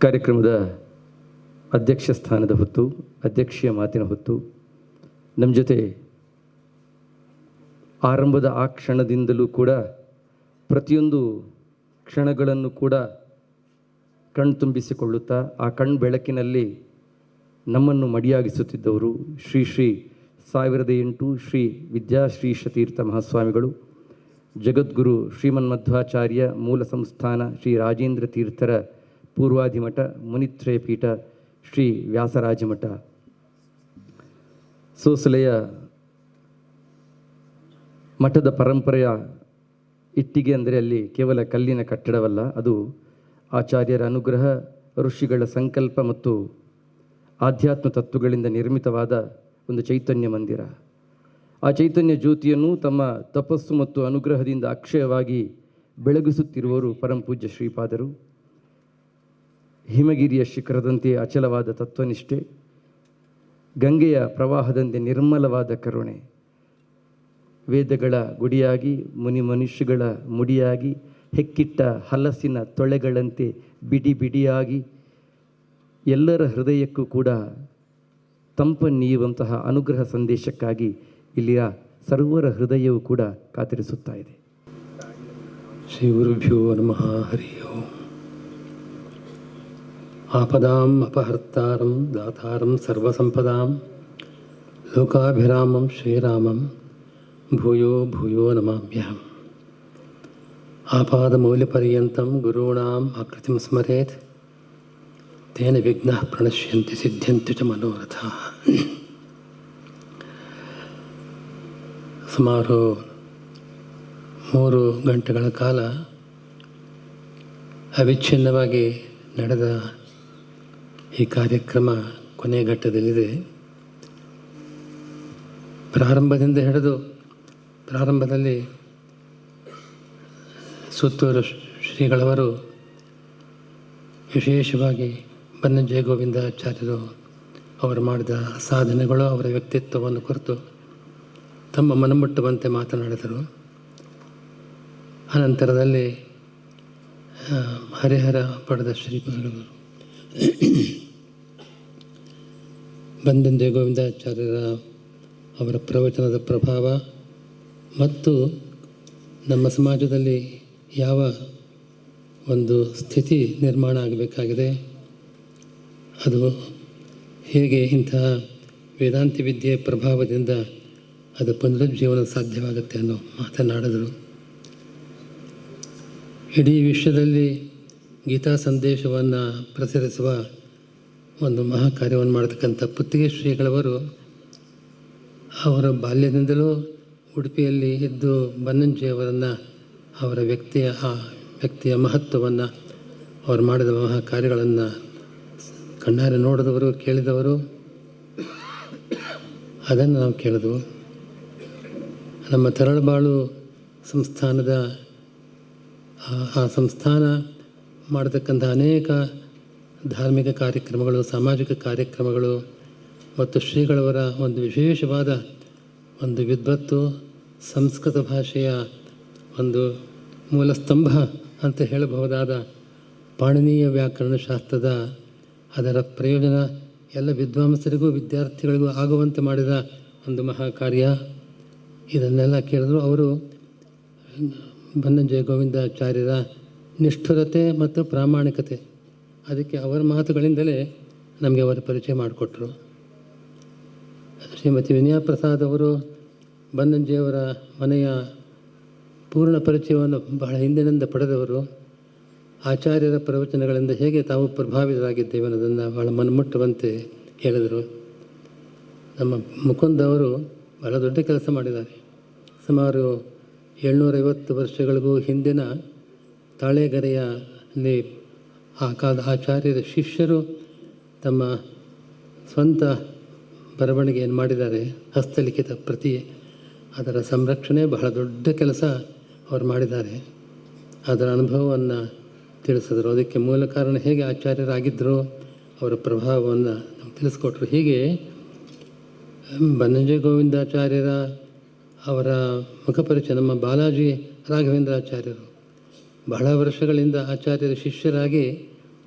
ಕಾರ್ಯಕ್ರಮದ ಅಧ್ಯಕ್ಷ ಸ್ಥಾನದ ಹೊತ್ತು, ಅಧ್ಯಕ್ಷೀಯ ಮಾತಿನ ಹೊತ್ತು ನಮ್ಮ ಜೊತೆ ಆರಂಭದ ಆ ಕ್ಷಣದಿಂದಲೂ ಕೂಡ ಪ್ರತಿಯೊಂದು ಕ್ಷಣಗಳನ್ನು ಕೂಡ ಕಣ್ತುಂಬಿಸಿಕೊಳ್ಳುತ್ತಾ ಆ ಬೆಳಕಿನಲ್ಲಿ ನಮ್ಮನ್ನು ಮಡಿಯಾಗಿಸುತ್ತಿದ್ದವರು ಶ್ರೀ 1008 ಶ್ರೀ ವಿದ್ಯಾಶ್ರೀಶತೀರ್ಥ ಮಹಾಸ್ವಾಮಿಗಳು, ಜಗದ್ಗುರು ಶ್ರೀಮನ್ಮಧ್ವಾಚಾರ್ಯ ಮೂಲ ಸಂಸ್ಥಾನ ಶ್ರೀ ರಾಜೇಂದ್ರ ತೀರ್ಥರ ಪೂರ್ವಾಧಿಮಠ ಮುನಿತ್ರಯ ಪೀಠ ಶ್ರೀ ವ್ಯಾಸರಾಜಮಠ, ಸೋಸಲೆಯ ಮಠದ ಪರಂಪರೆಯ ಇಟ್ಟಿಗೆ ಅಂದರೆ ಅಲ್ಲಿ ಕೇವಲ ಕಲ್ಲಿನ ಕಟ್ಟಡವಲ್ಲ, ಅದು ಆಚಾರ್ಯರ ಅನುಗ್ರಹ, ಋಷಿಗಳ ಸಂಕಲ್ಪ ಮತ್ತು ಆಧ್ಯಾತ್ಮ ತತ್ವಗಳಿಂದ ನಿರ್ಮಿತವಾದ ಒಂದು ಚೈತನ್ಯ ಮಂದಿರ. ಆ ಚೈತನ್ಯ ಜ್ಯೋತಿಯನ್ನು ತಮ್ಮ ತಪಸ್ಸು ಮತ್ತು ಅನುಗ್ರಹದಿಂದ ಅಕ್ಷಯವಾಗಿ ಬೆಳಗಿಸುತ್ತಿರುವವರು ಪರಂಪೂಜ್ಯ ಶ್ರೀಪಾದರು. ಹಿಮಗಿರಿಯ ಶಿಖರದಂತೆ ಅಚಲವಾದ ತತ್ವನಿಷ್ಠೆ, ಗಂಗೆಯ ಪ್ರವಾಹದಂತೆ ನಿರ್ಮಲವಾದ ಕರುಣೆ, ವೇದಗಳ ಗುಡಿಯಾಗಿ ಮನುಷ್ಯಗಳ ಮುಡಿಯಾಗಿ ಹೆಕ್ಕಿಟ್ಟ ಹಲಸಿನ ತೊಳೆಗಳಂತೆ ಬಿಡಿ ಬಿಡಿಯಾಗಿ ಎಲ್ಲರ ಹೃದಯಕ್ಕೂ ಕೂಡ ತಂಪನ್ನೀಯುವಂತಹ ಅನುಗ್ರಹ ಸಂದೇಶಕ್ಕಾಗಿ ಇಲ್ಲಿಯ ಸರ್ವರ ಹೃದಯವೂ ಕೂಡ ಕಾತರಿಸುತ್ತಾ ಇದೆ. ಶ್ರೀ ಗುರುಭ್ಯೋ ನಮಃ. ಹರಿ ಓಂ. ಆಪದಾಂ ಅಪಹರ್ತಾರಂ ದಾತಾರಂ ಸರ್ವಸಂಪದಾಂ ಲೋಕಾಭಿರಾಮಂ ಶ್ರೀರಾಮಂ ಭೂಯೋ ಭೂಯೋ ನಮಾಮ್ಯಹಂ. ಆಪಾದಮೌಲ್ಯಪರ್ಯಂತಂ ಗುರುಣಾಂ ಆಕೃತಿಂ ಸ್ಮರೇತ್ ತೇನ ವಿಘ್ನಃ ಪ್ರಣಶ್ಯಂತಿ ಸಿದ್ಧ್ಯಂತಿ ಚ ಮನೋರಥಾಃ. ಸುಮಾರು 3 ಗಂಟೆಗಳ ಕಾಲ ಅವಿಚ್ಛಿನ್ನವಾಗಿ ನಡೆದ ಈ ಕಾರ್ಯಕ್ರಮ ಕೊನೆಯ ಘಟ್ಟದಲ್ಲಿದೆ. ಪ್ರಾರಂಭದಿಂದ ಹಿಡಿದು ಪ್ರಾರಂಭದಲ್ಲಿ ಸುತ್ತೂರು ಶ್ರೀಗಳವರು ವಿಶೇಷವಾಗಿ ಬನ್ನಂಜೆ ಗೋವಿಂದಾಚಾರ್ಯರು ಅವರು ಮಾಡಿದ ಸಾಧನೆಗಳು, ಅವರ ವ್ಯಕ್ತಿತ್ವವನ್ನು ಕುರಿತು ತಮ್ಮ ಮನಮುಟ್ಟುವಂತೆ ಮಾತನಾಡಿದರು. ಅನಂತರದಲ್ಲಿ ಹರಿಹರ ಪಡೆದ ಶ್ರೀಗಳು ಬನ್ನಂಜೆ ಗೋವಿಂದಾಚಾರ್ಯರ ಅವರ ಪ್ರವಚನದ ಪ್ರಭಾವ ಮತ್ತು ನಮ್ಮ ಸಮಾಜದಲ್ಲಿ ಯಾವ ಒಂದು ಸ್ಥಿತಿ ನಿರ್ಮಾಣ ಆಗಬೇಕಾಗಿದೆ, ಅದು ಹೇಗೆ ಇಂತಹ ವೇದಾಂತಿ ವಿದ್ಯೆಯ ಪ್ರಭಾವದಿಂದ ಅದು ಪುನರುಜ್ಜೀವನ ಸಾಧ್ಯವಾಗುತ್ತೆ ಅನ್ನೋ ಮಾತನಾಡಿದರು. ಇಡೀ ವಿಶ್ವದಲ್ಲಿ ಗೀತಾ ಸಂದೇಶವನ್ನು ಪ್ರಸರಿಸುವ ಒಂದು ಮಹಾಕಾರ್ಯವನ್ನು ಮಾಡತಕ್ಕಂಥ ಪುತ್ತಿಗೆ ಶ್ರೀಗಳವರು ಅವರ ಬಾಲ್ಯದಿಂದಲೂ ಉಡುಪಿಯಲ್ಲಿ ಇದ್ದು ಬನ್ನಂಜಿಯವರನ್ನು ಅವರ ವ್ಯಕ್ತಿಯ ಮಹತ್ವವನ್ನು ಅವರು ಮಾಡಿದ ಮಹಾ ಕಾರ್ಯಗಳನ್ನು ಕಣ್ಣಾರೆ ನೋಡಿದವರು, ಕೇಳಿದವರು. ಅದನ್ನು ನಾವು ಕೇಳಿದವು. ನಮ್ಮ ತರಳಬಾಳು ಸಂಸ್ಥಾನದ ಆ ಸಂಸ್ಥಾನ ಮಾಡತಕ್ಕಂಥ ಅನೇಕ ಧಾರ್ಮಿಕ ಕಾರ್ಯಕ್ರಮಗಳು, ಸಾಮಾಜಿಕ ಕಾರ್ಯಕ್ರಮಗಳು ಮತ್ತು ಶ್ರೀಗಳವರ ಒಂದು ವಿಶೇಷವಾದ ಒಂದು ವಿದ್ವತ್ತು, ಸಂಸ್ಕೃತ ಭಾಷೆಯ ಒಂದು ಮೂಲ ಸ್ತಂಭ ಅಂತ ಹೇಳಬಹುದಾದ ಪಾಣಿನೀಯ ವ್ಯಾಕರಣ ಶಾಸ್ತ್ರದ ಅದರ ಪ್ರಯೋಜನ ಎಲ್ಲ ವಿದ್ವಾಂಸರಿಗೂ ವಿದ್ಯಾರ್ಥಿಗಳಿಗೂ ಆಗುವಂತೆ ಮಾಡಿದ ಒಂದು ಮಹಾ ಕಾರ್ಯ. ಇದನ್ನೆಲ್ಲ ಕೇಳಿದ್ರು. ಅವರು ಬನ್ನಂಜೆ ಗೋವಿಂದಾಚಾರ್ಯರ ನಿಷ್ಠುರತೆ ಮತ್ತು ಪ್ರಾಮಾಣಿಕತೆ, ಅದಕ್ಕೆ ಅವರ ಮಾತುಗಳಿಂದಲೇ ನಮಗೆ ಅವರ ಪರಿಚಯ ಮಾಡಿಕೊಟ್ರು. ಶ್ರೀಮತಿ ವಿನಯಾ ಪ್ರಸಾದ್ ಅವರು ಬನ್ನಂಜಿಯವರ ಮನೆಯ ಪೂರ್ಣ ಪರಿಚಯವನ್ನು ಬಹಳ ಹಿಂದಿನಿಂದ ಪಡೆದವರು. ಆಚಾರ್ಯರ ಪ್ರವಚನಗಳಿಂದ ಹೇಗೆ ತಾವು ಪ್ರಭಾವಿತರಾಗಿದ್ದೇವೆ ಅನ್ನೋದನ್ನು ಬಹಳ ಮನಮುಟ್ಟುವಂತೆ ಹೇಳಿದರು. ನಮ್ಮ ಮುಕುಂದ್ ಅವರು ಬಹಳ ದೊಡ್ಡ ಕೆಲಸ ಮಾಡಿದ್ದಾರೆ. ಸುಮಾರು 750 ವರ್ಷಗಳಿಗೂ ಹಿಂದಿನ ತಾಳೆಗರೆಯಲ್ಲಿ ಆ ಕಾಲದ ಆಚಾರ್ಯರ ಶಿಷ್ಯರು ತಮ್ಮ ಸ್ವಂತ ಬರವಣಿಗೆಯನ್ನು ಮಾಡಿದ್ದಾರೆ. ಹಸ್ತಲಿಖಿತ ಪ್ರತಿ, ಅದರ ಸಂರಕ್ಷಣೆ ಬಹಳ ದೊಡ್ಡ ಕೆಲಸ ಅವರು ಮಾಡಿದ್ದಾರೆ. ಅದರ ಅನುಭವವನ್ನು ತಿಳಿಸಿದ್ರು. ಅದಕ್ಕೆ ಮೂಲ ಕಾರಣ ಹೇಗೆ ಆಚಾರ್ಯರಾಗಿದ್ದರು, ಅವರ ಪ್ರಭಾವವನ್ನು ತಿಳಿಸ್ಕೊಟ್ರು. ಹೀಗೆ ಬನ್ನಂಜೆ ಗೋವಿಂದಾಚಾರ್ಯರ ಅವರ ಮುಖಪರಿಚಯ ನಮ್ಮ ಬಾಲಾಜಿ ರಾಘವೇಂದ್ರಾಚಾರ್ಯರು ಬಹಳ ವರ್ಷಗಳಿಂದ ಆಚಾರ್ಯರ ಶಿಷ್ಯರಾಗಿ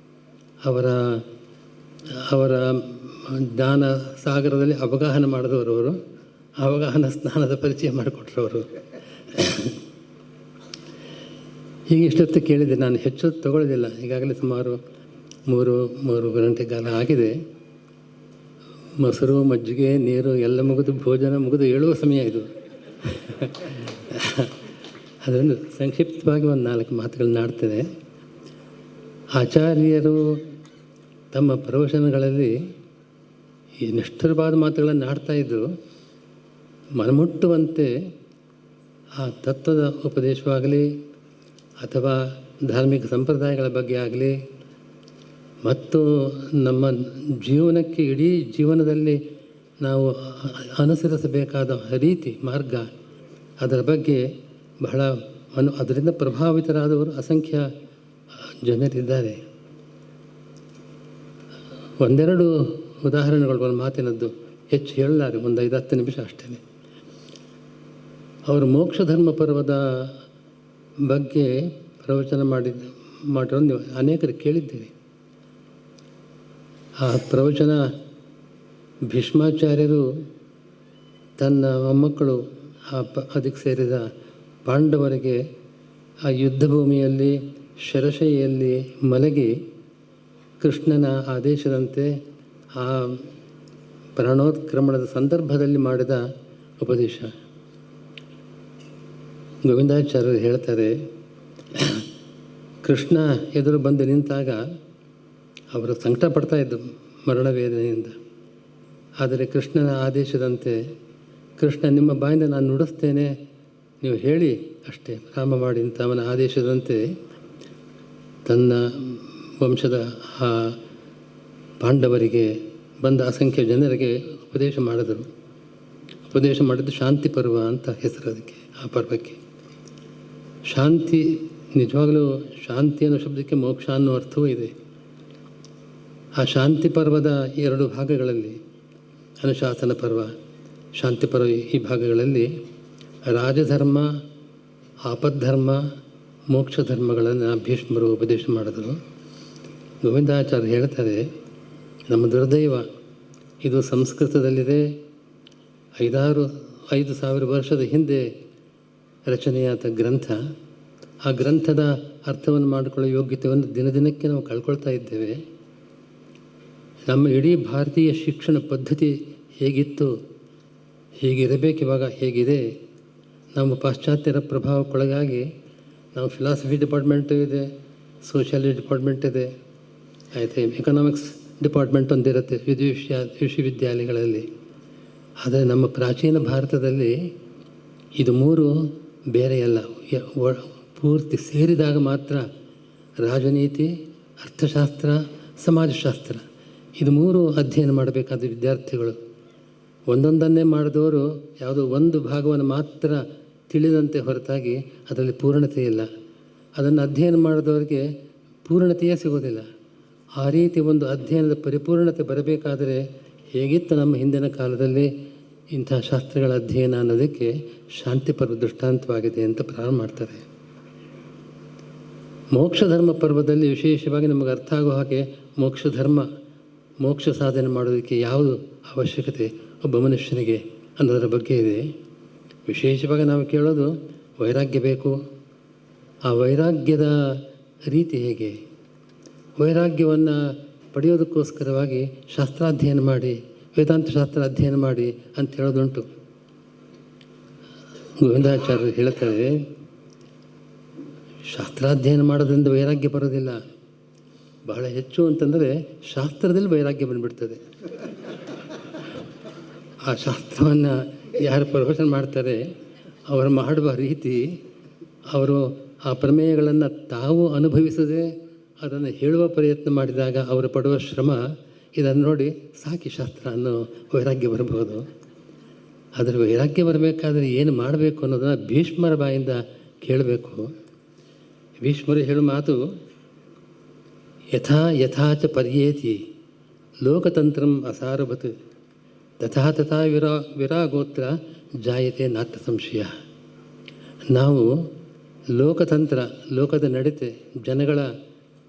ಅವರ ಅವರ ಜ್ಞಾನ ಸಾಗರದಲ್ಲಿ ಅವಗಾಹನ ಮಾಡಿದವರು ಅವರು, ಅವಗಾಹನ ಸ್ನಾನದ ಪರಿಚಯ ಮಾಡಿಕೊಟ್ರು ಅವರು. ಹೀಗೆ ಇಷ್ಟೊತ್ತು ಕೇಳಿದೆ, ನಾನು ಹೆಚ್ಚು ತಗೊಳ್ಳೋದಿಲ್ಲ. ಈಗಾಗಲೇ ಸುಮಾರು ಮೂರು ಗಂಟೆ ಕಾಲ ಆಗಿದೆ. ಮೊಸರು, ಮಜ್ಜಿಗೆ, ನೀರು ಎಲ್ಲ ಮುಗಿದು, ಭೋಜನ ಮುಗಿದು ಏಳುವ ಸಮಯ ಇದು. ಅದನ್ನು ಸಂಕ್ಷಿಪ್ತವಾಗಿ ಒಂದು 4 ಮಾತುಗಳನ್ನ ಆಡ್ತೇನೆ. ಆಚಾರ್ಯರು ತಮ್ಮ ಪ್ರವಚನಗಳಲ್ಲಿ ಈ ನಿಷ್ಠುರವಾದ ಮಾತುಗಳನ್ನು ಆಡ್ತಾಯಿದ್ರು. ಮನಮುಟ್ಟುವಂತೆ ಆ ತತ್ವದ ಉಪದೇಶವಾಗಲಿ ಅಥವಾ ಧಾರ್ಮಿಕ ಸಂಪ್ರದಾಯಗಳ ಬಗ್ಗೆ ಆಗಲಿ, ಮತ್ತು ನಮ್ಮ ಜೀವನಕ್ಕೆ, ಇಡೀ ಜೀವನದಲ್ಲಿ ನಾವು ಅನುಸರಿಸಬೇಕಾದ ರೀತಿ, ಮಾರ್ಗ, ಅದರ ಬಗ್ಗೆ ಬಹಳ ಅದರಿಂದ ಪ್ರಭಾವಿತರಾದವರು ಅಸಂಖ್ಯ ಜನರಿದ್ದಾರೆ. ಒಂದೆರಡು ಉದಾಹರಣೆಗಳು, ಒಂದು ಮಾತಿನದ್ದು, ಹೆಚ್ಚು ಹೇಳಲಾರೆ, ಒಂದು 5-10 ನಿಮಿಷ ಅಷ್ಟೇ. ಅವರು ಮೋಕ್ಷ ಧರ್ಮ ಪರ್ವದ ಬಗ್ಗೆ ಪ್ರವಚನ ಮಾಡಿರೋದು ನೀವು ಅನೇಕರು ಕೇಳಿದ್ದೀರಿ. ಆ ಪ್ರವಚನ ಭೀಷ್ಮಾಚಾರ್ಯರು ತನ್ನ ಮೊಮ್ಮಕ್ಕಳು ಅದಕ್ಕೆ ಸೇರಿದ ಪಾಂಡವರಿಗೆ ಆ ಯುದ್ಧ ಭೂಮಿಯಲ್ಲಿ ಶರಶೈಯಲ್ಲಿ ಮಲಗಿ ಕೃಷ್ಣನ ಆದೇಶದಂತೆ ಆ ಪ್ರಾಣೋತ್ಕ್ರಮಣದ ಸಂದರ್ಭದಲ್ಲಿ ಮಾಡಿದ ಉಪದೇಶ. ಗೋವಿಂದಾಚಾರ್ಯರು ಹೇಳ್ತಾರೆ, ಕೃಷ್ಣ ಎದುರು ಬಂದು ನಿಂತಾಗ ಅವರು ಸಂಕಟ ಪಡ್ತಾಯಿದ್ದು ಮರಣ ವೇದನೆಯಿಂದ. ಆದರೆ ಕೃಷ್ಣನ ಆದೇಶದಂತೆ, ಕೃಷ್ಣ ನಿಮ್ಮ ಬಾಯಿಂದ ನಾನು ನುಡಿಸ್ತೇನೆ, ನೀವು ಹೇಳಿ ಅಷ್ಟೇ, ರಾಮ ಮಾಡಿ ಅಂತ ಅವನ ಆದೇಶದಂತೆ ತನ್ನ ವಂಶದ ಆ ಪಾಂಡವರಿಗೆ ಬಂದ ಅಸಂಖ್ಯ ಜನರಿಗೆ ಉಪದೇಶ ಮಾಡಿದರು. ಉಪದೇಶ ಮಾಡಿದ್ದು ಶಾಂತಿ ಪರ್ವ ಅಂತ ಹೆಸರು ಅದಕ್ಕೆ, ಆ ಪರ್ವಕ್ಕೆ. ಶಾಂತಿ, ನಿಜವಾಗಲೂ ಶಾಂತಿ ಅನ್ನೋ ಶಬ್ದಕ್ಕೆ ಮೋಕ್ಷ ಅನ್ನೋ ಅರ್ಥವೂ ಇದೆ. ಆ ಶಾಂತಿ ಪರ್ವದ 2 ಭಾಗಗಳಲ್ಲಿ, ಅನುಶಾಸನ ಪರ್ವ, ಶಾಂತಿ ಪರ್ವ, ಈ ಭಾಗಗಳಲ್ಲಿ ರಾಜಧರ್ಮ, ಆಪದ್ಧರ್ಮ, ಮೋಕ್ಷ ಧರ್ಮಗಳನ್ನು ಭೀಷ್ಮರು ಉಪದೇಶ ಮಾಡಿದರು. ಗೋವಿಂದಾಚಾರ್ಯ ಹೇಳ್ತಾರೆ, ನಮ್ಮ ದುರ್ದೈವ ಇದು ಸಂಸ್ಕೃತದಲ್ಲಿದೆ. 5,000 ವರ್ಷದ ಹಿಂದೆ ರಚನೆಯಾದ ಗ್ರಂಥ. ಆ ಗ್ರಂಥದ ಅರ್ಥವನ್ನು ಮಾಡಿಕೊಳ್ಳೋ ಯೋಗ್ಯತೆಯನ್ನು ದಿನದಿನಕ್ಕೆ ನಾವು ಕಳ್ಕೊಳ್ತಾ ಇದ್ದೇವೆ. ನಮ್ಮ ಇಡೀ ಭಾರತೀಯ ಶಿಕ್ಷಣ ಪದ್ಧತಿ ಹೇಗಿತ್ತು, ಹೇಗಿರಬೇಕಿವಾಗ ಹೇಗಿದೆ. ನಮ್ಮ ಪಾಶ್ಚಾತ್ಯರ ಪ್ರಭಾವಕ್ಕೊಳಗಾಗಿ ನಾವು ಫಿಲಾಸಫಿ ಡಿಪಾರ್ಟ್ಮೆಂಟು ಇದೆ, ಸೋಷಿಯಾಲಜಿ ಡಿಪಾರ್ಟ್ಮೆಂಟ್ ಇದೆ, ಆಯಿತು, ಎಕನಾಮಿಕ್ಸ್ ಡಿಪಾರ್ಟ್ಮೆಂಟ್ ಒಂದಿರುತ್ತೆ ವಿಶ್ವವಿದ್ಯಾಲಯಗಳಲ್ಲಿ. ಆದರೆ ನಮ್ಮ ಪ್ರಾಚೀನ ಭಾರತದಲ್ಲಿ ಇದು 3 ಬೇರೆಯಲ್ಲ, ಪೂರ್ತಿ ಸೇರಿದಾಗ ಮಾತ್ರ ರಾಜನೀತಿ, ಅರ್ಥಶಾಸ್ತ್ರ, ಸಮಾಜಶಾಸ್ತ್ರ, ಇದು 3 ಅಧ್ಯಯನ ಮಾಡಬೇಕಾದ ವಿದ್ಯಾರ್ಥಿಗಳು. ಒಂದೊಂದನ್ನೇ ಮಾಡಿದವರು ಯಾವುದೋ ಒಂದು ಭಾಗವನ್ನು ಮಾತ್ರ ತಿಳಿದಂತೆ ಹೊರತಾಗಿ ಅದರಲ್ಲಿ ಪೂರ್ಣತೆ ಇಲ್ಲ. ಅದನ್ನು ಅಧ್ಯಯನ ಮಾಡಿದವರಿಗೆ ಪೂರ್ಣತೆಯೇ ಸಿಗೋದಿಲ್ಲ. ಆ ರೀತಿ ಒಂದು ಅಧ್ಯಯನದ ಪರಿಪೂರ್ಣತೆ ಬರಬೇಕಾದರೆ ಹೇಗಿತ್ತು ನಮ್ಮ ಹಿಂದಿನ ಕಾಲದಲ್ಲಿ ಇಂಥ ಶಾಸ್ತ್ರಗಳ ಅಧ್ಯಯನ ಅನ್ನೋದಕ್ಕೆ ಶಾಂತಿ ಪರ್ವ ದೃಷ್ಟಾಂತವಾಗಿದೆ ಅಂತ ಪ್ರಾರಂಭ ಮಾಡ್ತಾರೆ. ಮೋಕ್ಷ ಧರ್ಮ ಪರ್ವದಲ್ಲಿ ವಿಶೇಷವಾಗಿ ನಮಗೆ ಅರ್ಥ ಆಗೋ ಹಾಗೆ ಮೋಕ್ಷ ಸಾಧನೆ ಮಾಡೋದಕ್ಕೆ ಯಾವುದು ಅವಶ್ಯಕತೆ ಒಬ್ಬ ಮನುಷ್ಯನಿಗೆ ಅನ್ನೋದರ ಬಗ್ಗೆ ಇದೆ. ವಿಶೇಷವಾಗಿ ನಾವು ಕೇಳೋದು ವೈರಾಗ್ಯ ಬೇಕು. ಆ ವೈರಾಗ್ಯದ ರೀತಿ ಹೇಗೆ? ವೈರಾಗ್ಯವನ್ನು ಪಡೆಯೋದಕ್ಕೋಸ್ಕರವಾಗಿ ಶಾಸ್ತ್ರಾಧ್ಯಯನ ಮಾಡಿ, ವೇದಾಂತ ಶಾಸ್ತ್ರ ಅಧ್ಯಯನ ಮಾಡಿ ಅಂತ ಹೇಳೋದುಂಟು. ಗೋವಿಂದಾಚಾರ್ಯರು ಹೇಳ್ತಾರೆ, ಶಾಸ್ತ್ರಾಧ್ಯಯನ ಮಾಡೋದ್ರಿಂದ ವೈರಾಗ್ಯ ಬರೋದಿಲ್ಲ. ಬಹಳ ಹೆಚ್ಚು ಅಂತಂದರೆ ಶಾಸ್ತ್ರದಲ್ಲಿ ವೈರಾಗ್ಯ ಬಂದುಬಿಡ್ತದೆ. ಆ ಶಾಸ್ತ್ರವನ್ನು ಯಾರು ಪ್ರವಚನ ಮಾಡ್ತಾರೆ ಅವರು ಮಾಡುವ ರೀತಿ, ಅವರು ಆ ಪ್ರಮೇಯಗಳನ್ನು ತಾವು ಅನುಭವಿಸದೆ ಅದನ್ನು ಹೇಳುವ ಪ್ರಯತ್ನ ಮಾಡಿದಾಗ ಅವರು ಪಡುವ ಶ್ರಮ, ಇದನ್ನು ನೋಡಿ ಸಾಕಿ ಶಾಸ್ತ್ರ ಅನ್ನೋ ವೈರಾಗ್ಯ ಬರಬಹುದು. ಆದರೆ ವೈರಾಗ್ಯ ಬರಬೇಕಾದ್ರೆ ಏನು ಮಾಡಬೇಕು ಅನ್ನೋದನ್ನು ಭೀಷ್ಮರ ಬಾಯಿಂದ ಕೇಳಬೇಕು. ಭೀಷ್ಮರು ಹೇಳೋ ಮಾತು, ಯಥಾಚ ಪರ್ಯೇತಿ ಲೋಕತಂತ್ರಂ ಅಸಾರವತ್ ತಥಾ ವಿರಾಗೋತ್ರ ಜಾಯತೆ ನಾಟ್ಯ ಸಂಶಯ. ನಾವು ಲೋಕತಂತ್ರ, ಲೋಕದ ನಡತೆ, ಜನಗಳ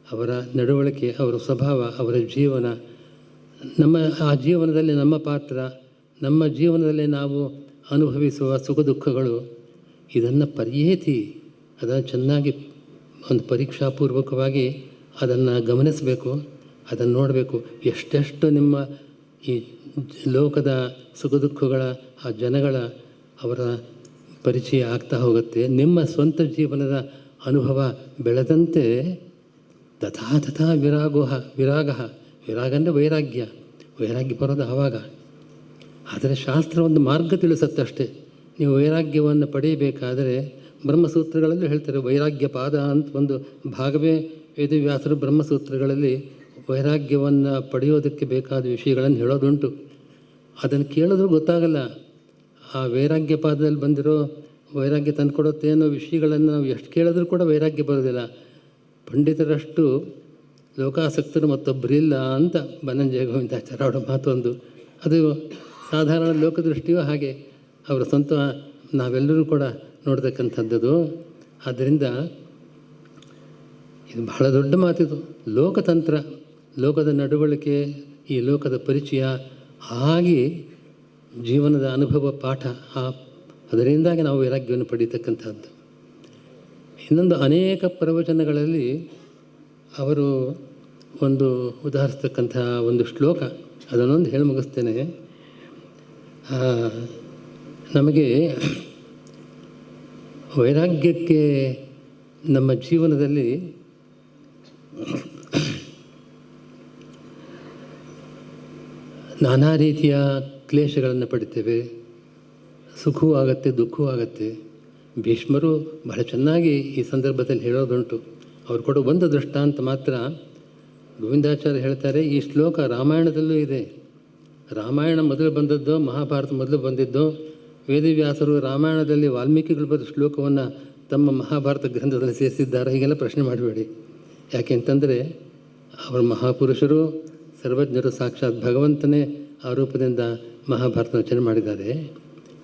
ಅವರ ನಡವಳಿಕೆ, ಅವರ ಸ್ವಭಾವ, ಅವರ ಜೀವನ, ನಮ್ಮ ಆ ಜೀವನದಲ್ಲಿ ನಮ್ಮ ಪಾತ್ರ, ನಮ್ಮ ಜೀವನದಲ್ಲಿ ನಾವು ಅನುಭವಿಸುವ ಸುಖ ದುಃಖಗಳು, ಇದನ್ನು ಪರಿಯೇತಿ ಅದನ್ನು ಚೆನ್ನಾಗಿ ಒಂದು ಪರೀಕ್ಷಾಪೂರ್ವಕವಾಗಿ ಅದನ್ನು ಗಮನಿಸಬೇಕು, ಅದನ್ನು ನೋಡಬೇಕು. ಎಷ್ಟೆಷ್ಟು ನಿಮ್ಮ ಈ ಲೋಕದ ಸುಖ ದುಃಖಗಳ ಆ ಜನಗಳ ಅವರ ಪರಿಚಯ ಆಗ್ತಾ ಹೋಗುತ್ತೆ. ನಿಮ್ಮ ಸ್ವಂತ ಜೀವನದ ಅನುಭವ ಬೆಳೆದಂತೆ ತಥಾ ತಥಾ ವಿರಾಗ ಅಂದರೆ ವೈರಾಗ್ಯ ಬರೋದು ಆವಾಗ. ಆದರೆ ಶಾಸ್ತ್ರ ಒಂದು ಮಾರ್ಗ ತಿಳಿಸುತ್ತಷ್ಟೇ. ನೀವು ವೈರಾಗ್ಯವನ್ನು ಪಡೆಯಬೇಕಾದರೆ ಬ್ರಹ್ಮಸೂತ್ರಗಳಲ್ಲಿ ಹೇಳ್ತಾರೆ, ವೈರಾಗ್ಯ ಪಾದ ಅಂತ ಒಂದು ಭಾಗವೇ ವೇದವ್ಯಾಸರು ಬ್ರಹ್ಮಸೂತ್ರಗಳಲ್ಲಿ ವೈರಾಗ್ಯವನ್ನು ಪಡೆಯೋದಕ್ಕೆ ಬೇಕಾದ ವಿಷಯಗಳನ್ನು ಹೇಳೋದುಂಟು. ಅದನ್ನು ಕೇಳಿದ್ರೂ ಗೊತ್ತಾಗಲ್ಲ. ಆ ವೈರಾಗ್ಯ ಪಾದದಲ್ಲಿ ಬಂದಿರೋ ವೈರಾಗ್ಯ ತಂದುಕೊಡುತ್ತೆ ಅನ್ನೋ ವಿಷಯಗಳನ್ನು ನಾವು ಎಷ್ಟು ಕೇಳಿದ್ರೂ ಕೂಡ ವೈರಾಗ್ಯ ಬರೋದಿಲ್ಲ. ಪಂಡಿತರಷ್ಟು ಲೋಕಾಸಕ್ತರು ಮತ್ತೊಬ್ಬರಿಲ್ಲ ಅಂತ ಬನ್ನಂಜಯ ಗೋವಿಂದಾಚಾರ್ಯ ಅವರ ಮಾತೊಂದು. ಅದು ಸಾಧಾರಣ ಲೋಕದೃಷ್ಟಿಯೂ ಹಾಗೆ, ಅವರ ಸ್ವಂತ ನಾವೆಲ್ಲರೂ ಕೂಡ ನೋಡ್ತಕ್ಕಂಥದ್ದು. ಆದ್ದರಿಂದ ಇದು ಬಹಳ ದೊಡ್ಡ ಮಾತಿದು. ಲೋಕತಂತ್ರ, ಲೋಕದ ನಡವಳಿಕೆ, ಈ ಲೋಕದ ಪರಿಚಯ ಆಗಿ ಜೀವನದ ಅನುಭವ ಪಾಠ, ಅದರಿಂದಾಗಿ ನಾವು ವೈರಾಗ್ಯವನ್ನು ಪಡೀತಕ್ಕಂಥದ್ದು. ಇನ್ನೊಂದು ಅನೇಕ ಪ್ರವಚನಗಳಲ್ಲಿ ಅವರು ಒಂದು ಉದಾಹರಿಸ್ತಕ್ಕಂಥ ಒಂದು ಶ್ಲೋಕ, ಅದನ್ನೊಂದು ಹೇಳಿ ಮುಗಿಸ್ತೇನೆ. ನಮಗೆ ವೈರಾಗ್ಯಕ್ಕೆ ನಮ್ಮ ಜೀವನದಲ್ಲಿ ನಾನಾ ರೀತಿಯ ಕ್ಲೇಶಗಳನ್ನು ಪಡಿತೇವೆ. ಸುಖವೂ ಆಗುತ್ತೆ, ದುಃಖವೂ ಆಗುತ್ತೆ. ಭೀಷ್ಮರು ಬಹಳ ಚೆನ್ನಾಗಿ ಈ ಸಂದರ್ಭದಲ್ಲಿ ಹೇಳೋದುಂಟು. ಅವರು ಕೂಡ ಒಂದು ದೃಷ್ಟಾಂತ ಮಾತ್ರ ಗೋವಿಂದಾಚಾರ್ಯ ಹೇಳ್ತಾರೆ. ಈ ಶ್ಲೋಕ ರಾಮಾಯಣದಲ್ಲೂ ಇದೆ. ರಾಮಾಯಣ ಮೊದಲು ಬಂದದ್ದು, ಮಹಾಭಾರತ ಮೊದಲು ಬಂದಿದ್ದು. ವೇದವ್ಯಾಸರು ರಾಮಾಯಣದಲ್ಲಿ ವಾಲ್ಮೀಕಿಗಳು ಬರೆದ ಶ್ಲೋಕವನ್ನು ತಮ್ಮ ಮಹಾಭಾರತ ಗ್ರಂಥದಲ್ಲಿ ಸೇರಿಸಿದ್ದಾರೆ. ಹೀಗೆಲ್ಲ ಪ್ರಶ್ನೆ ಮಾಡಬೇಡಿ. ಯಾಕೆಂತಂದರೆ ಅವರು ಮಹಾಪುರುಷರು, ಸರ್ವಜ್ಞರು, ಸಾಕ್ಷಾತ್ ಭಗವಂತನೇ ಆ ರೂಪದಿಂದ ಮಹಾಭಾರತ ರಚನೆ ಮಾಡಿದ್ದಾರೆ.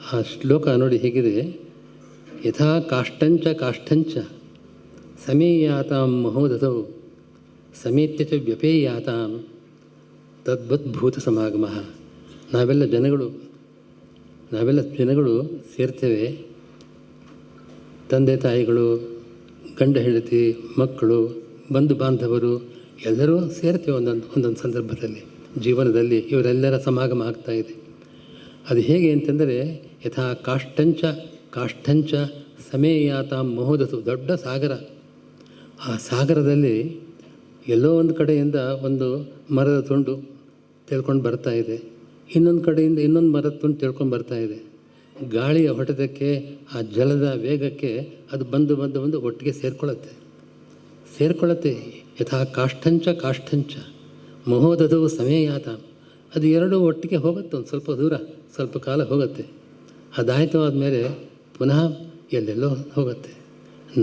ಆ ಶ್ಲೋಕ ನೋಡಿ ಹೇಗಿದೆ: ಯಥಾ ಕಾಷ್ಠಂಚ ಸಮೀಯಾತಾಂ ಮಹೋದತೌ ಸಮೀತ್ಯ ಚ ವ್ಯಪೇಯಾತಾಂ ತದ್ವದ್ಭೂತ ಸಮಾಗಮಃ. ನಾವೆಲ್ಲ ಜನಗಳು ಸೇರ್ತೇವೆ. ತಂದೆ ತಾಯಿಗಳು, ಗಂಡ ಹೆಂಡತಿ, ಮಕ್ಕಳು, ಬಂಧು ಬಾಂಧವರು ಎಲ್ಲರೂ ಸೇರ್ತೇವೆ ಒಂದೊಂದು ಸಂದರ್ಭದಲ್ಲಿ. ಜೀವನದಲ್ಲಿ ಇವರೆಲ್ಲರ ಸಮಾಗಮ ಆಗ್ತಾಯಿದೆ. ಅದು ಹೇಗೆ ಅಂತಂದರೆ, ಯಥಾ ಕಾಷ್ಠಂಚ ಸಮೇಯಾತಾಂ ಮಹೋದತು. ದೊಡ್ಡ ಸಾಗರ. ಆ ಸಾಗರದಲ್ಲಿ ಎಲ್ಲೋ ಒಂದು ಕಡೆಯಿಂದ ಒಂದು ಮರದ ತುಂಡು ತೆಳ್ಕೊಂಡು ಬರ್ತಾ ಇದೆ, ಇನ್ನೊಂದು ಕಡೆಯಿಂದ ಇನ್ನೊಂದು ಮರದ ತುಂಡು ತೆಳ್ಕೊಂಡು ಬರ್ತಾ ಇದೆ. ಗಾಳಿಯ ಹೊಡೆತಕ್ಕೆ, ಆ ಜಲದ ವೇಗಕ್ಕೆ ಅದು ಬಂದು ಒಟ್ಟಿಗೆ ಸೇರ್ಕೊಳ್ಳುತ್ತೆ. ಯಥಾ ಕಾಷ್ಠಂಚ ಮಹೋದತವು ಸಮೇಯಾತಾಂ. ಅದು ಎರಡೂ ಒಟ್ಟಿಗೆ ಹೋಗುತ್ತೆ. ಒಂದು ಸ್ವಲ್ಪ ದೂರ, ಸ್ವಲ್ಪ ಕಾಲ ಹೋಗುತ್ತೆ. ಅದಾಯಿತು ಆದಮೇಲೆ ಪುನಃ ಎಲ್ಲೆಲ್ಲೋ ಹೋಗುತ್ತೆ.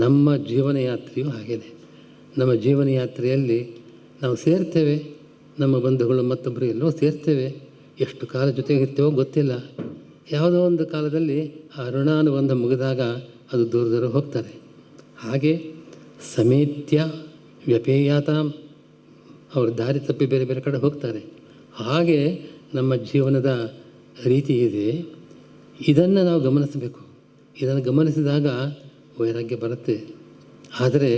ನಮ್ಮ ಜೀವನ ಯಾತ್ರೆಯೂ ಹಾಗೇನೆ. ನಮ್ಮ ಜೀವನ ಯಾತ್ರೆಯಲ್ಲಿ ನಾವು ಸೇರ್ತೇವೆ. ನಮ್ಮ ಬಂಧುಗಳು ಮತ್ತೊಬ್ಬರು ಎಲ್ಲೋ ಸೇರ್ತೇವೆ. ಎಷ್ಟು ಕಾಲ ಜೊತೆಗೆ ಇರ್ತೇವೋ ಗೊತ್ತಿಲ್ಲ. ಯಾವುದೋ ಒಂದು ಕಾಲದಲ್ಲಿ ಆ ಋಣಾನುಬಂಧ ಮುಗಿದಾಗ ಅದು ದೂರ ಹೋಗ್ತಾರೆ. ಹಾಗೆ ಸಮೇತ್ಯ ವ್ಯಪೇಯಾತಾಂ, ಅವರು ದಾರಿ ತಪ್ಪಿ ಬೇರೆ ಬೇರೆ ಕಡೆ ಹೋಗ್ತಾರೆ. ಹಾಗೆ ನಮ್ಮ ಜೀವನದ ರೀತಿ ಇದೆ. ಇದನ್ನು ನಾವು ಗಮನಿಸಬೇಕು. ಇದನ್ನು ಗಮನಿಸಿದಾಗ ವೈರಾಗ್ಯ ಬರುತ್ತೆ. ಆದರೆ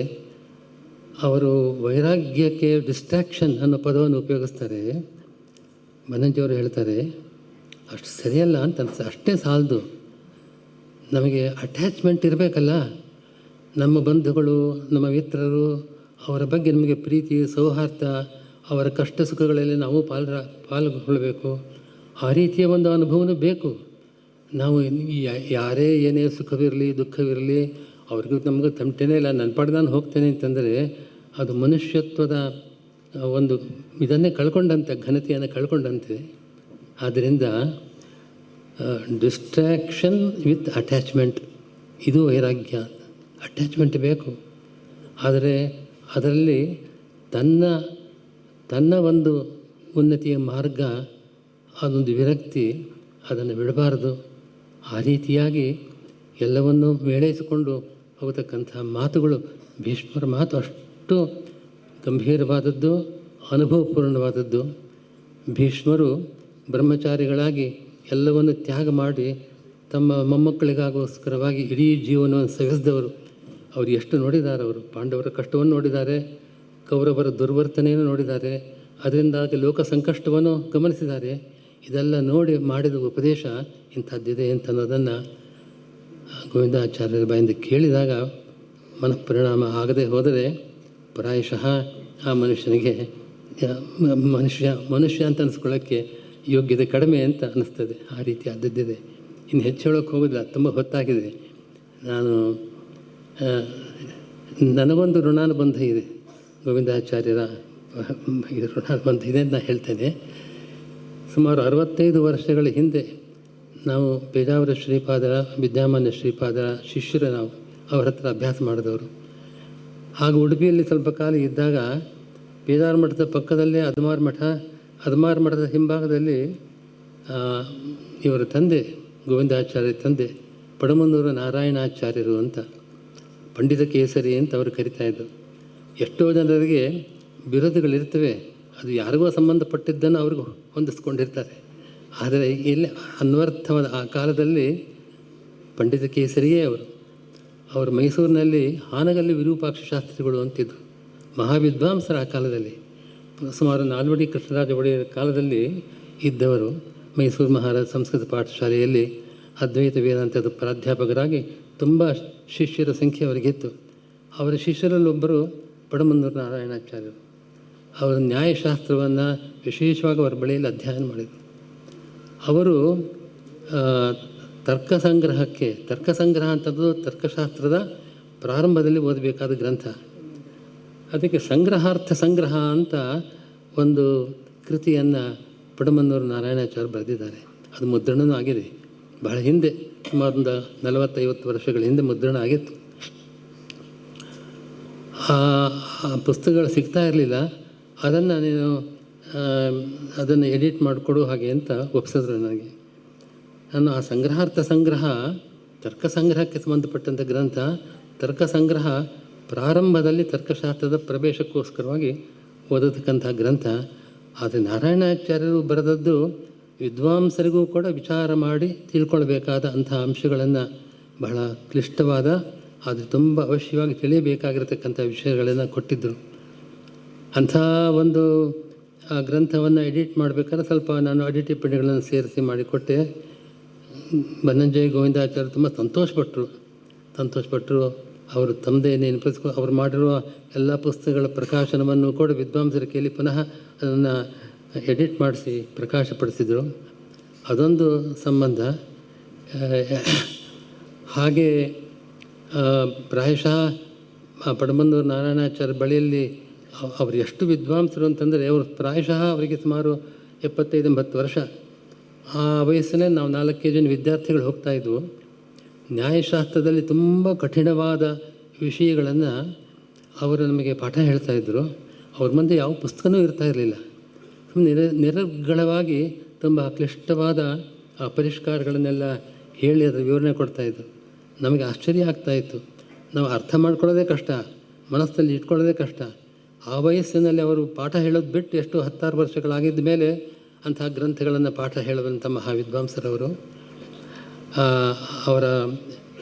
ಅವರು ವೈರಾಗ್ಯಕ್ಕೆ ಡಿಸ್ಟ್ರಾಕ್ಷನ್ ಅನ್ನೋ ಪದವನ್ನು ಉಪಯೋಗಿಸ್ತಾರೆ. ಬನ್ನಂಜಿಯವರು ಹೇಳ್ತಾರೆ, ಅಷ್ಟು ಸರಿಯಲ್ಲ ಅಂತ ಅನಿಸ್ತದೆ. ಅಷ್ಟೇ ಸಾಲದು. ನಮಗೆ ಅಟ್ಯಾಚ್ಮೆಂಟ್ ಇರಬೇಕಲ್ಲ. ನಮ್ಮ ಬಂಧುಗಳು, ನಮ್ಮ ಮಿತ್ರರು, ಅವರ ಬಗ್ಗೆ ನಮಗೆ ಪ್ರೀತಿ, ಸೌಹಾರ್ದ, ಅವರ ಕಷ್ಟ ಸುಖಗಳಲ್ಲಿ ನಾವು ಪಾಲ್ಗೊಳ್ಳಬೇಕು. ಆ ರೀತಿಯ ಒಂದು ಅನುಭವನೂ ಬೇಕು. ನಾವು ಯಾರೇ ಏನೇ ಸುಖವಿರಲಿ ದುಃಖವಿರಲಿ ಅವ್ರಿಗೂ ನಮಗೂ ತಮಟೆನೇ ಇಲ್ಲ, ನನ್ನ ಪಾಡಿಗೆ ನಾನು ಹೋಗ್ತೇನೆ ಅಂತಂದರೆ ಅದು ಮನುಷ್ಯತ್ವದ ಒಂದು ಇದನ್ನೇ ಕಳ್ಕೊಂಡಂತೆ, ಘನತೆಯನ್ನು ಕಳ್ಕೊಂಡಂತೆ. ಆದ್ದರಿಂದ ಡಿಸ್ಟ್ರಾಕ್ಷನ್ ವಿತ್ ಅಟ್ಯಾಚ್ಮೆಂಟ್, ಇದು ವೈರಾಗ್ಯ. ಅಟ್ಯಾಚ್ಮೆಂಟ್ ಬೇಕು, ಆದರೆ ಅದರಲ್ಲಿ ತನ್ನ ಒಂದು ಉನ್ನತಿಯ ಮಾರ್ಗ, ಅದೊಂದು ವಿರಕ್ತಿ, ಅದನ್ನು ಬಿಡಬಾರದು. ಆ ರೀತಿಯಾಗಿ ಎಲ್ಲವನ್ನೂ ಮೇಳೈಸಿಕೊಂಡು ಹೋಗತಕ್ಕಂಥ ಮಾತುಗಳು. ಭೀಷ್ಮರ ಮಾತು ಅಷ್ಟು ಗಂಭೀರವಾದದ್ದು, ಅನುಭವಪೂರ್ಣವಾದದ್ದು. ಭೀಷ್ಮರು ಬ್ರಹ್ಮಚಾರಿಗಳಾಗಿ ಎಲ್ಲವನ್ನು ತ್ಯಾಗ ಮಾಡಿ ತಮ್ಮ ಮೊಮ್ಮಕ್ಕಳಿಗಾಗೋಸ್ಕರವಾಗಿ ಇಡೀ ಜೀವನವನ್ನು ಸವಿಸಿದವರು. ಅವರು ಎಷ್ಟು ನೋಡಿದ್ದಾರೆ, ಅವರು ಪಾಂಡವರ ಕಷ್ಟವನ್ನು ನೋಡಿದ್ದಾರೆ, ಕೌರವರ ದುರ್ವರ್ತನೆಯನ್ನು ನೋಡಿದ್ದಾರೆ, ಅದರಿಂದಾಗಿ ಲೋಕ ಸಂಕಷ್ಟವನ್ನು ಗಮನಿಸಿದ್ದಾರೆ. ಇದೆಲ್ಲ ನೋಡಿ ಮಾಡಿದ ಉಪದೇಶ ಇಂಥದ್ದಿದೆ ಅಂತ ಅನ್ನೋದನ್ನು ಗೋವಿಂದಾಚಾರ್ಯರ ಬಾಯಿಂದ ಕೇಳಿದಾಗ ಮನಃಪರಿಣಾಮ ಆಗದೆ ಹೋದರೆ ಪ್ರಾಯಶಃ ಆ ಮನುಷ್ಯನಿಗೆ ಮನುಷ್ಯ ಅಂತ ಅನಿಸ್ಕೊಳ್ಳೋಕ್ಕೆ ಯೋಗ್ಯತೆ ಕಡಿಮೆ ಅಂತ ಅನ್ನಿಸ್ತದೆ. ಆ ರೀತಿ ಆದದ್ದಿದೆ. ಇನ್ನು ಹೆಚ್ಚು ಹೇಳೋಕ್ಕೆ ಹೋಗೋದಿಲ್ಲ, ತುಂಬ ಹೊತ್ತಾಗಿದೆ. ನನಗೊಂದು ಋಣಾನುಬಂಧ ಇದೆ, ಗೋವಿಂದಾಚಾರ್ಯರ ಋಣಾನುಬಂಧ ಇದೆ ಅಂತ ನಾನು ಹೇಳ್ತೇನೆ. ಸುಮಾರು 65 ವರ್ಷಗಳ ಹಿಂದೆ ನಾವು ಪೇಜಾವರ ಶ್ರೀಪಾದರ, ವಿದ್ಯಾಮಾನ್ಯ ಶ್ರೀಪಾದರ ಶಿಷ್ಯರು, ನಾವು ಅವ್ರ ಹತ್ರ ಅಭ್ಯಾಸ ಮಾಡಿದವರು. ಆಗ ಉಡುಪಿಯಲ್ಲಿ ಸ್ವಲ್ಪ ಕಾಲ ಇದ್ದಾಗ ಪೇಜಾವರ ಮಠದ ಪಕ್ಕದಲ್ಲೇ ಅದಮಾರ ಮಠದ ಹಿಂಭಾಗದಲ್ಲಿ ಇವರ ತಂದೆ, ಗೋವಿಂದಾಚಾರ್ಯ ತಂದೆ, ಪಡಮನ್ನೂರು ನಾರಾಯಣಾಚಾರ್ಯರು ಅಂತ, ಪಂಡಿತ ಕೇಸರಿ ಅಂತ ಅವರು ಕರಿತಾಯಿದ್ರು. ಎಷ್ಟೋ ಜನರಿಗೆ ಬಿರುದುಗಳಿರ್ತವೆ, ಅದು ಯಾರಿಗೋ ಸಂಬಂಧಪಟ್ಟಿದ್ದನ್ನು ಅವ್ರಿಗೂ ಹೊಂದಿಸ್ಕೊಂಡಿರ್ತಾರೆ. ಆದರೆ ಇಲ್ಲಿ ಅನ್ವರ್ಥವಾದ ಆ ಕಾಲದಲ್ಲಿ ಪಂಡಿತ ಕೇಸರಿಯೇ ಅವರು ಮೈಸೂರಿನಲ್ಲಿ ಹಾನಗಲ್ಲಿ ವಿರೂಪಾಕ್ಷ ಶಾಸ್ತ್ರಿಗಳು ಅಂತಿದ್ದರು, ಮಹಾವಿದ್ವಾಂಸರ ಆ ಕಾಲದಲ್ಲಿ. ಸುಮಾರು ನಾಲ್ವಡಿ ಕೃಷ್ಣರಾಜ ಒಡೆಯರ ಕಾಲದಲ್ಲಿ ಇದ್ದವರು. ಮೈಸೂರು ಮಹಾರಾಜ ಸಂಸ್ಕೃತ ಪಾಠಶಾಲೆಯಲ್ಲಿ ಅದ್ವೈತ ವೇದಾಂತದ ಪ್ರಾಧ್ಯಾಪಕರಾಗಿ ತುಂಬ ಶಿಷ್ಯರ ಸಂಖ್ಯೆ ಅವರಿಗಿತ್ತು. ಅವರ ಶಿಷ್ಯರಲ್ಲೊಬ್ಬರು ಪಡಮನ್ನೂರು ನಾರಾಯಣಾಚಾರ್ಯರು. ಅವರು ನ್ಯಾಯಶಾಸ್ತ್ರವನ್ನು ವಿಶೇಷವಾಗಿ ಅವರ ಬಳಿಯಲ್ಲಿ ಅಧ್ಯಯನ ಮಾಡಿದರು. ಅವರು ತರ್ಕಸಂಗ್ರಹ ಅಂತದ್ದು ತರ್ಕಶಾಸ್ತ್ರದ ಪ್ರಾರಂಭದಲ್ಲಿ ಓದಬೇಕಾದ ಗ್ರಂಥ. ಅದಕ್ಕೆ ಸಂಗ್ರಹ ಅಂತ ಒಂದು ಕೃತಿಯನ್ನು ಪಡಮನ್ನೂರು ನಾರಾಯಣಾಚಾರ್ಯ ಬರೆದಿದ್ದಾರೆ. ಅದು ಮುದ್ರಣವೂ ಆಗಿದೆ. ಬಹಳ ಹಿಂದೆ, ಸುಮಾರು ಒಂದು 40-50 ವರ್ಷಗಳ ಹಿಂದೆ ಮುದ್ರಣ ಆಗಿತ್ತು. ಆ ಪುಸ್ತಕಗಳು ಸಿಗ್ತಾ ಇರಲಿಲ್ಲ. ಅದನ್ನು ಎಡಿಟ್ ಮಾಡಿಕೊಡು ಹಾಗೆ ಅಂತ ಒಪ್ಪಿಸಿದ್ರು ನನಗೆ. ನಾನು ಆ ಸಂಗ್ರಹ ತರ್ಕಸಂಗ್ರಹಕ್ಕೆ ಸಂಬಂಧಪಟ್ಟಂಥ ಗ್ರಂಥ. ತರ್ಕಸಂಗ್ರಹ ಪ್ರಾರಂಭದಲ್ಲಿ ತರ್ಕಶಾಸ್ತ್ರದ ಪ್ರವೇಶಕ್ಕೋಸ್ಕರವಾಗಿ ಓದತಕ್ಕಂಥ ಗ್ರಂಥ. ಆದರೆ ನಾರಾಯಣಾಚಾರ್ಯರು ಬರೆದದ್ದು ವಿದ್ವಾಂಸರಿಗೂ ಕೂಡ ವಿಚಾರ ಮಾಡಿ ತಿಳ್ಕೊಳ್ಬೇಕಾದ ಅಂಥ ಅಂಶಗಳನ್ನು, ಬಹಳ ಕ್ಲಿಷ್ಟವಾದ ಆದರೆ ತುಂಬ ಅವಶ್ಯವಾಗಿ ತಿಳಿಯಬೇಕಾಗಿರತಕ್ಕಂಥ ವಿಷಯಗಳನ್ನು ಕೊಟ್ಟಿದ್ದರು. ಅಂಥ ಒಂದು ಆ ಗ್ರಂಥವನ್ನು ಎಡಿಟ್ ಮಾಡಬೇಕಾದ್ರೆ ಸ್ವಲ್ಪ ನಾನು ಅಡಿ ಟಿಪ್ಪಣಿಗಳನ್ನು ಸೇರಿಸಿ ಮಾಡಿಕೊಟ್ಟೆ. ಬನ್ನಂಜಯ ಗೋವಿಂದಾಚಾರ್ಯರು ತುಂಬ ಸಂತೋಷಪಟ್ಟರು. ಅವರು ತಮ್ಮದೇ ನೆನಪಿಸ್ಕೊಂಡು ಅವರು ಮಾಡಿರುವ ಎಲ್ಲ ಪುಸ್ತಕಗಳ ಪ್ರಕಾಶನವನ್ನು ಕೂಡ ವಿದ್ವಾಂಸರ ಕೈಲಿ ಪುನಃ ಅದನ್ನು ಎಡಿಟ್ ಮಾಡಿಸಿ ಪ್ರಕಾಶಪಡಿಸಿದರು. ಅದೊಂದು ಸಂಬಂಧ. ಹಾಗೆ ಪ್ರಾಯಶಃ ಪಡಮನ್ನೂರು ನಾರಾಯಣಾಚಾರ್ಯ ಬಳಿಯಲ್ಲಿ ಅವರು ಎಷ್ಟು ವಿದ್ವಾಂಸರು ಅಂತಂದರೆ, ಅವರು ಪ್ರಾಯಶಃ ಅವರಿಗೆ ಸುಮಾರು 75-80 ವರ್ಷ. ಆ ವಯಸ್ಸಲ್ಲೇ ನಾವು 4 ಜನ ವಿದ್ಯಾರ್ಥಿಗಳು ಹೋಗ್ತಾಯಿದ್ವು. ನ್ಯಾಯಶಾಸ್ತ್ರದಲ್ಲಿ ತುಂಬ ಕಠಿಣವಾದ ವಿಷಯಗಳನ್ನು ಅವರು ನಮಗೆ ಪಾಠ ಹೇಳ್ತಾಯಿದ್ರು. ಅವ್ರ ಮುಂದೆ ಯಾವ ಪುಸ್ತಕನೂ ಇರ್ತಾ ಇರಲಿಲ್ಲ. ನಿರರ್ಗಳವಾಗಿ ತುಂಬ ಕ್ಲಿಷ್ಟವಾದ ಆ ಪರಿಷ್ಕಾರಗಳನ್ನೆಲ್ಲ ಹೇಳಿ ಅದರ ವಿವರಣೆ ಕೊಡ್ತಾಯಿದ್ರು. ನಮಗೆ ಆಶ್ಚರ್ಯ ಆಗ್ತಾಯಿತ್ತು. ನಾವು ಅರ್ಥ ಮಾಡ್ಕೊಳ್ಳೋದೇ ಕಷ್ಟ, ಮನಸ್ಸಲ್ಲಿ ಇಟ್ಕೊಳ್ಳೋದೇ ಕಷ್ಟ. ಆ ವಯಸ್ಸಿನಲ್ಲಿ ಅವರು ಪಾಠ ಹೇಳೋದು ಬಿಟ್ಟು ಎಷ್ಟು 10-6 ವರ್ಷಗಳಾಗಿದ್ದ ಮೇಲೆ ಅಂತಹ ಗ್ರಂಥಗಳನ್ನು ಪಾಠ ಹೇಳುವಂಥ ಮಹಾವಿದ್ವಾಂಸರವರು. ಅವರ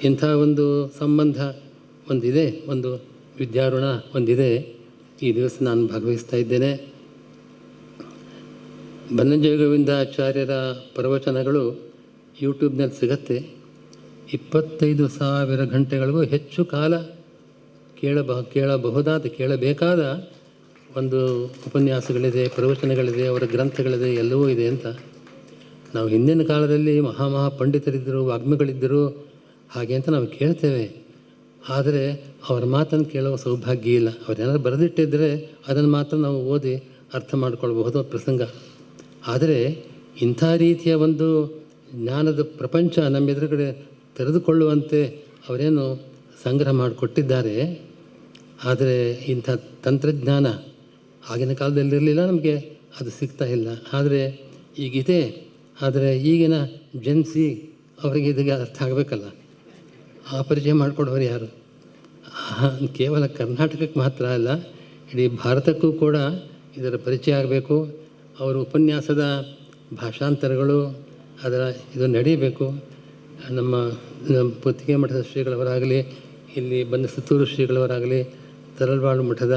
ಇಂಥ ಒಂದು ಸಂಬಂಧ ಒಂದಿದೆ, ಒಂದು ವಿದ್ಯಾಋಣ ಒಂದಿದೆ. ಈ ದಿವಸ ನಾನು ಭಾಗವಹಿಸ್ತಾ ಇದ್ದೇನೆ. ಬನ್ನಂಜಯ ಗೋವಿಂದಾಚಾರ್ಯರ ಪ್ರವಚನಗಳು ಯೂಟ್ಯೂಬ್ನಲ್ಲಿ ಸಿಗತ್ತೆ. 25,000 ಗಂಟೆಗಳಿಗೂ ಹೆಚ್ಚು ಕಾಲ ಕೇಳಬೇಕಾದ ಒಂದು ಉಪನ್ಯಾಸಗಳಿದೆ, ಪ್ರವಚನಗಳಿದೆ, ಅವರ ಗ್ರಂಥಗಳಿದೆ, ಎಲ್ಲವೂ ಇದೆ ಅಂತ. ನಾವು ಹಿಂದಿನ ಕಾಲದಲ್ಲಿ ಮಹಾ ಪಂಡಿತರಿದ್ದರು, ವಾಗ್ಮಿಗಳಿದ್ದರು ಹಾಗೆ ಅಂತ ನಾವು ಕೇಳ್ತೇವೆ. ಆದರೆ ಅವರ ಮಾತನ್ನು ಕೇಳುವ ಸೌಭಾಗ್ಯ ಇಲ್ಲ. ಅವರೇನಾದ್ರು ಬರೆದಿಟ್ಟಿದ್ದರೆ ಅದನ್ನು ಮಾತ್ರ ನಾವು ಓದಿ ಅರ್ಥ ಮಾಡಿಕೊಳ್ಬಹುದು ಪ್ರಸಂಗ. ಆದರೆ ಇಂಥ ರೀತಿಯ ಒಂದು ಜ್ಞಾನದ ಪ್ರಪಂಚ ನಮ್ಮ ಎದುರುಗಡೆ ತೆರೆದುಕೊಳ್ಳುವಂತೆ ಅವರೇನು ಸಂಗ್ರಹ ಮಾಡಿಕೊಟ್ಟಿದ್ದಾರೆ. ಆದರೆ ಇಂಥ ತಂತ್ರಜ್ಞಾನ ಆಗಿನ ಕಾಲದಲ್ಲಿರಲಿಲ್ಲ, ನಮಗೆ ಅದು ಸಿಗ್ತಾ ಇಲ್ಲ. ಆದರೆ ಈಗಿದೆ. ಆದರೆ ಈಗಿನ ಜೆನ್ಸಿ ಅವರಿಗೆ ಇದಕ್ಕೆ ಅರ್ಥ ಆಗಬೇಕಲ್ಲ. ಆ ಪರಿಚಯ ಮಾಡಿಕೊಡೋರು ಯಾರು? ಕೇವಲ ಕರ್ನಾಟಕಕ್ಕೆ ಮಾತ್ರ ಅಲ್ಲ, ಇಡೀ ಭಾರತಕ್ಕೂ ಕೂಡ ಇದರ ಪರಿಚಯ ಆಗಬೇಕು. ಅವರ ಉಪನ್ಯಾಸದ ಭಾಷಾಂತರಗಳು ಇದು ನಡೀಬೇಕು. ನಮ್ಮ ಪುತ್ತಿಗೆ ಮಠದ ಶ್ರೀಗಳವರಾಗಲಿ, ಇಲ್ಲಿ ಬಂದ ಸುತ್ತೂರು ಶ್ರೀಗಳವರಾಗಲಿ, ತರಳಬಾಳು ಮಠದ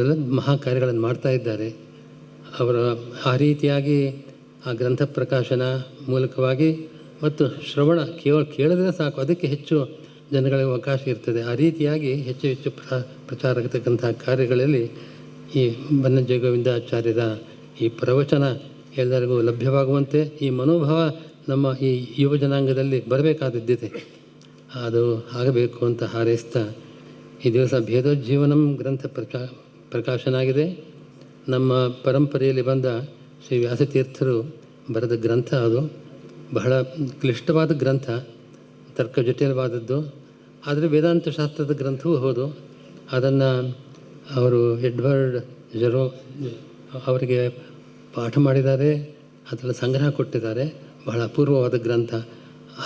ಎಲ್ಲ ಮಹಾ ಕಾರ್ಯಗಳನ್ನು ಮಾಡ್ತಾ ಇದ್ದಾರೆ. ಅವರ ಆ ರೀತಿಯಾಗಿ ಆ ಗ್ರಂಥ ಪ್ರಕಾಶನ ಮೂಲಕವಾಗಿ ಮತ್ತು ಶ್ರವಣ ಕೇವಲ ಕೇಳಿದ್ರೆ ಸಾಕು, ಅದಕ್ಕೆ ಹೆಚ್ಚು ಜನಗಳಿಗೆ ಅವಕಾಶ ಇರ್ತದೆ. ಆ ರೀತಿಯಾಗಿ ಹೆಚ್ಚು ಹೆಚ್ಚು ಪ್ರಚಾರ ಆಗತಕ್ಕಂಥ ಕಾರ್ಯಗಳಲ್ಲಿ ಈ ಬನ್ನಂಜೆ ಗೋವಿಂದಾಚಾರ್ಯರ ಈ ಪ್ರವಚನ ಎಲ್ಲರಿಗೂ ಲಭ್ಯವಾಗುವಂತೆ ಈ ಮನೋಭಾವ ನಮ್ಮ ಈ ಯುವ ಜನಾಂಗದಲ್ಲಿ ಬರಬೇಕಾದದ್ದಿದೆ. ಅದು ಆಗಬೇಕು ಅಂತ ಹಾರೈಸ್ತಾ ಈ ದಿವಸ ಭೇದೋಜ್ಜೀವನಂ ಗ್ರಂಥ ಪ್ರಕಾಶನ ಆಗಿದೆ. ನಮ್ಮ ಪರಂಪರೆಯಲ್ಲಿ ಬಂದ ಶ್ರೀ ವ್ಯಾಸತೀರ್ಥರು ಬರೆದ ಗ್ರಂಥ. ಅದು ಬಹಳ ಕ್ಲಿಷ್ಟವಾದ ಗ್ರಂಥ, ತರ್ಕ ಜಟಿಲವಾದದ್ದು. ಆದರೆ ವೇದಾಂತ ಶಾಸ್ತ್ರದ ಗ್ರಂಥವೂ ಹೌದು. ಅದನ್ನು ಅವರು ಎಡ್ವರ್ಡ್ ಜೆರೋ ಅವರಿಗೆ ಪಾಠ ಮಾಡಿದ್ದಾರೆ, ಅದರ ಸಂಗ್ರಹ ಕೊಟ್ಟಿದ್ದಾರೆ. ಬಹಳ ಅಪೂರ್ವವಾದ ಗ್ರಂಥ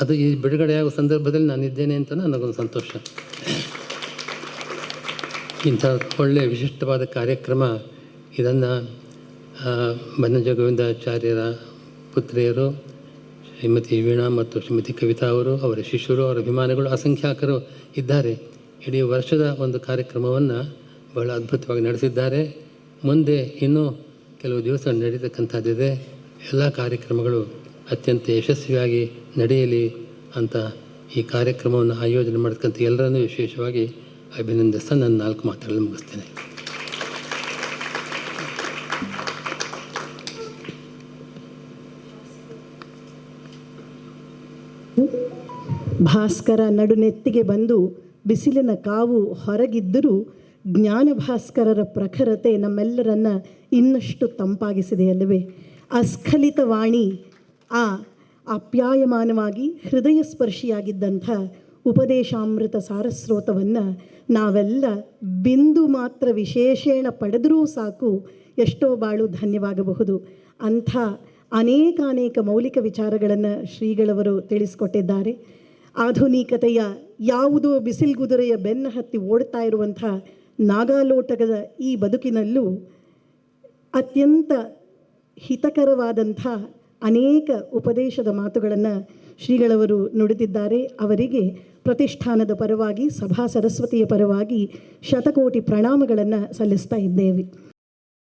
ಅದು. ಈ ಬಿಡುಗಡೆಯಾಗುವ ಸಂದರ್ಭದಲ್ಲಿ ನಾನಿದ್ದೇನೆ ಅಂತ ನನಗೊಂದು ಸಂತೋಷ. ಇಂಥ ಒಳ್ಳೆಯ ವಿಶಿಷ್ಟವಾದ ಕಾರ್ಯಕ್ರಮ. ಇದನ್ನು ಬನ್ನಂಜೆ ಗೋವಿಂದಾಚಾರ್ಯರ ಪುತ್ರಿಯರು ಶ್ರೀಮತಿ ವೀಣಾ ಮತ್ತು ಶ್ರೀಮತಿ ಕವಿತಾ ಅವರು, ಅವರ ಶಿಷ್ಯರು, ಅವರ ಅಭಿಮಾನಿಗಳು ಅಸಂಖ್ಯಾತರು ಇದ್ದಾರೆ. ಇಡೀ ವರ್ಷದ ಒಂದು ಕಾರ್ಯಕ್ರಮವನ್ನು ಬಹಳ ಅದ್ಭುತವಾಗಿ ನಡೆಸಿದ್ದಾರೆ. ಮುಂದೆ ಇನ್ನೂ ಕೆಲವು ದಿವಸ ನಡೀತಕ್ಕಂಥದ್ದಿದೆ. ಎಲ್ಲ ಕಾರ್ಯಕ್ರಮಗಳು ಅತ್ಯಂತ ಯಶಸ್ವಿಯಾಗಿ ನಡೆಯಲಿ ಅಂತ ಈ ಕಾರ್ಯಕ್ರಮವನ್ನು ಆಯೋಜನೆ ಮಾಡತಕ್ಕಂಥ ಎಲ್ಲರನ್ನೂ ವಿಶೇಷವಾಗಿ ಅಭಿನಂದಿಸ್ತಾ ನನ್ನ 4 ಮಾತುಗಳನ್ನು ಮುಗಿಸ್ತೇನೆ. ಭಾಸ್ಕರ ನಡುನೆತ್ತಿಗೆ ಬಂದು ಬಿಸಿಲಿನ ಕಾವು ಹೊರಗಿದ್ದರೂ ಜ್ಞಾನ ಭಾಸ್ಕರರ ಪ್ರಖರತೆ ನಮ್ಮೆಲ್ಲರನ್ನ ಇನ್ನಷ್ಟು ತಂಪಾಗಿಸಿದೆಯಲ್ಲವೇ? ಅಸ್ಖಲಿತ ವಾಣಿ ಆಪ್ಯಾಯಮಾನವಾಗಿ ಹೃದಯ ಸ್ಪರ್ಶಿಯಾಗಿದ್ದಂಥ ಉಪದೇಶಾಮೃತ ಸಾರಸ್ರೋತವನ್ನು ನಾವೆಲ್ಲ ಬಿಂದು ಮಾತ್ರ ವಿಶೇಷೇಣ ಪಡೆದರೂ ಸಾಕು, ಎಷ್ಟೋ ಬಾಳು ಧನ್ಯವಾಗಬಹುದು. ಅಂಥ ಅನೇಕ ಮೌಲಿಕ ವಿಚಾರಗಳನ್ನು ಶ್ರೀಗಳವರು ತಿಳಿಸ್ಕೊಟ್ಟಿದ್ದಾರೆ. ಆಧುನಿಕತೆಯ ಯಾವುದೋ ಬಿಸಿಲ್ಗುದುರೆಯ ಬೆನ್ನ ಹತ್ತಿ ಓಡ್ತಾ ಇರುವಂಥ ನಾಗಾಲೋಟಕದ ಈ ಬದುಕಿನಲ್ಲೂ ಅತ್ಯಂತ ಹಿತಕರವಾದಂಥ ಅನೇಕ ಉಪದೇಶದ ಮಾತುಗಳನ್ನು ಶ್ರೀಗಳವರು ನುಡಿದಿದ್ದಾರೆ. ಅವರಿಗೆ ಪ್ರತಿಷ್ಠಾನದ ಪರವಾಗಿ, ಸಭಾ ಸರಸ್ವತಿಯ ಪರವಾಗಿ ಶತಕೋಟಿ ಪ್ರಣಾಮಗಳನ್ನು ಸಲ್ಲಿಸ್ತಾ ಇದ್ದೇವೆ.